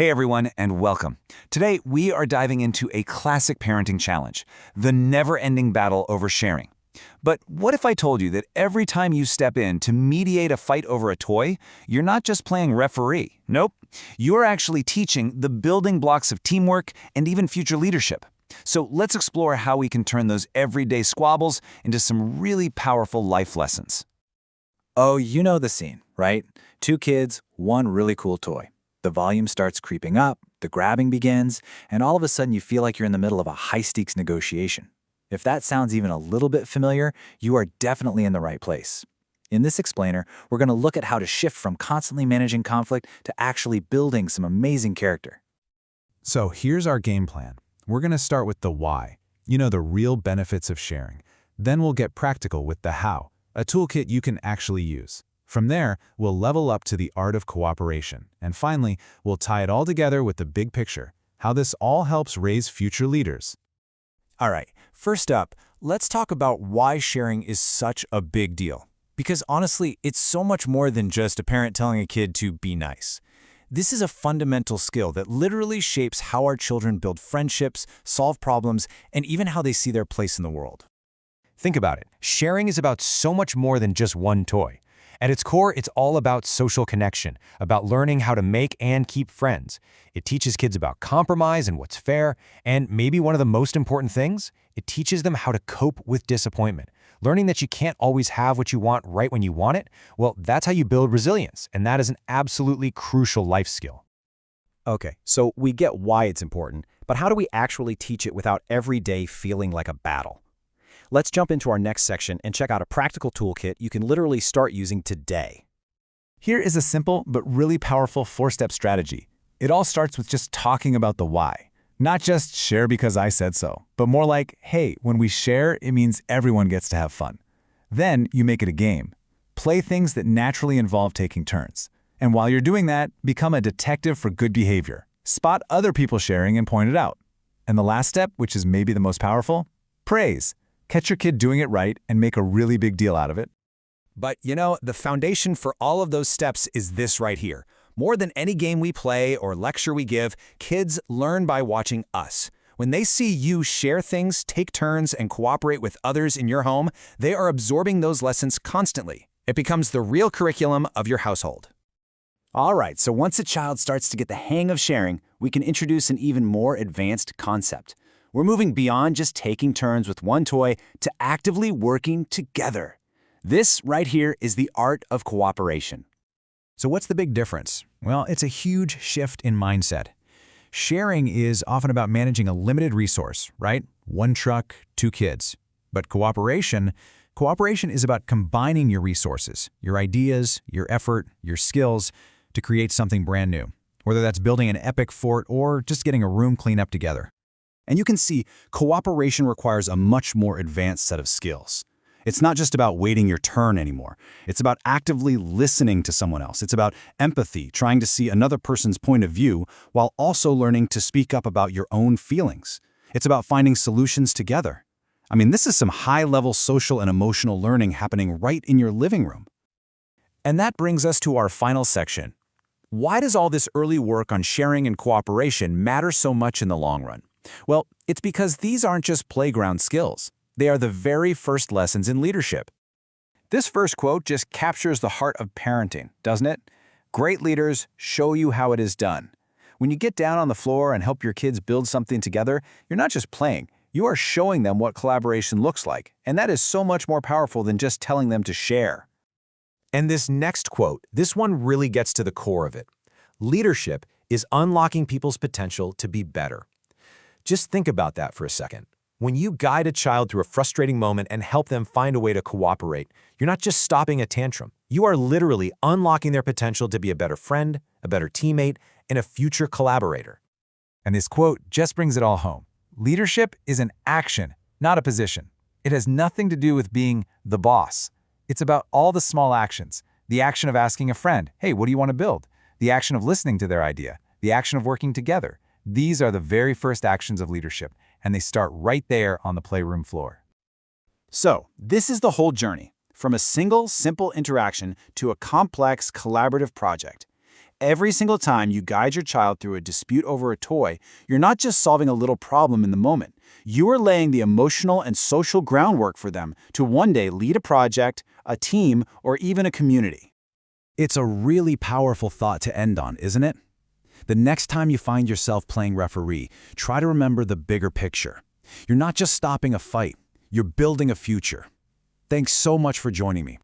Hey everyone, and welcome. Today, we are diving into a classic parenting challenge, the never-ending battle over sharing. But what if I told you that every time you step in to mediate a fight over a toy, you're not just playing referee? Nope. You're actually teaching the building blocks of teamwork and even future leadership. So let's explore how we can turn those everyday squabbles into some really powerful life lessons. Oh, you know the scene, right? Two kids, one really cool toy. The volume starts creeping up, the grabbing begins, and all of a sudden you feel like you're in the middle of a high-stakes negotiation. If that sounds even a little bit familiar, you are definitely in the right place. In this explainer, we're going to look at how to shift from constantly managing conflict to actually building some amazing character. So here's our game plan. We're going to start with the why, the real benefits of sharing. Then we'll get practical with the how, a toolkit you can actually use. From there, we'll level up to the art of cooperation. And finally, we'll tie it all together with the big picture, how this all helps raise future leaders. All right, first up, let's talk about why sharing is such a big deal. Because honestly, it's so much more than just a parent telling a kid to be nice. This is a fundamental skill that literally shapes how our children build friendships, solve problems, and even how they see their place in the world. Think about it. Sharing is about so much more than just one toy. At its core, it's all about social connection, about learning how to make and keep friends. It teaches kids about compromise and what's fair, and maybe one of the most important things, it teaches them how to cope with disappointment. Learning that you can't always have what you want right when you want it, well, that's how you build resilience, and that is an absolutely crucial life skill. Okay, so we get why it's important, but how do we actually teach it without every day feeling like a battle? Let's jump into our next section and check out a practical toolkit you can literally start using today. Here is a simple but really powerful 4-step strategy. It all starts with just talking about the why. Not just share because I said so, but more like, hey, when we share, it means everyone gets to have fun. Then you make it a game. Play things that naturally involve taking turns. And while you're doing that, become a detective for good behavior. Spot other people sharing and point it out. And the last step, which is maybe the most powerful, praise. Catch your kid doing it right and make a really big deal out of it. But the foundation for all of those steps is this right here. More than any game we play or lecture we give, kids learn by watching us. When they see you share things, take turns, and cooperate with others in your home, they are absorbing those lessons constantly. It becomes the real curriculum of your household. All right, so once a child starts to get the hang of sharing, we can introduce an even more advanced concept. We're moving beyond just taking turns with one toy to actively working together. This right here is the art of cooperation. So what's the big difference? Well, it's a huge shift in mindset. Sharing is often about managing a limited resource, right? One truck, two kids. But cooperation is about combining your resources, your ideas, your effort, your skills to create something brand new, whether that's building an epic fort or just getting a room cleaned up together. And you can see cooperation requires a much more advanced set of skills. It's not just about waiting your turn anymore. It's about actively listening to someone else. It's about empathy, trying to see another person's point of view while also learning to speak up about your own feelings. It's about finding solutions together. I mean, this is some high-level social and emotional learning happening right in your living room. And that brings us to our final section. Why does all this early work on sharing and cooperation matter so much in the long run? Well, it's because these aren't just playground skills. They are the very first lessons in leadership. This first quote just captures the heart of parenting, doesn't it? Great leaders show you how it is done. When you get down on the floor and help your kids build something together, you're not just playing, you are showing them what collaboration looks like, and that is so much more powerful than just telling them to share. And this next quote, this one really gets to the core of it. Leadership is unlocking people's potential to be better. Just think about that for a second. When you guide a child through a frustrating moment and help them find a way to cooperate, you're not just stopping a tantrum. You are literally unlocking their potential to be a better friend, a better teammate, and a future collaborator. And this quote just brings it all home. Leadership is an action, not a position. It has nothing to do with being the boss. It's about all the small actions. The action of asking a friend, hey, what do you want to build? The action of listening to their idea. The action of working together. These are the very first actions of leadership, and they start right there on the playroom floor. So, this is the whole journey, from a single, simple interaction to a complex, collaborative project. Every single time you guide your child through a dispute over a toy, you're not just solving a little problem in the moment. You are laying the emotional and social groundwork for them to one day lead a project, a team, or even a community. It's a really powerful thought to end on, isn't it? The next time you find yourself playing referee, try to remember the bigger picture. You're not just stopping a fight, you're building a future. Thanks so much for joining me.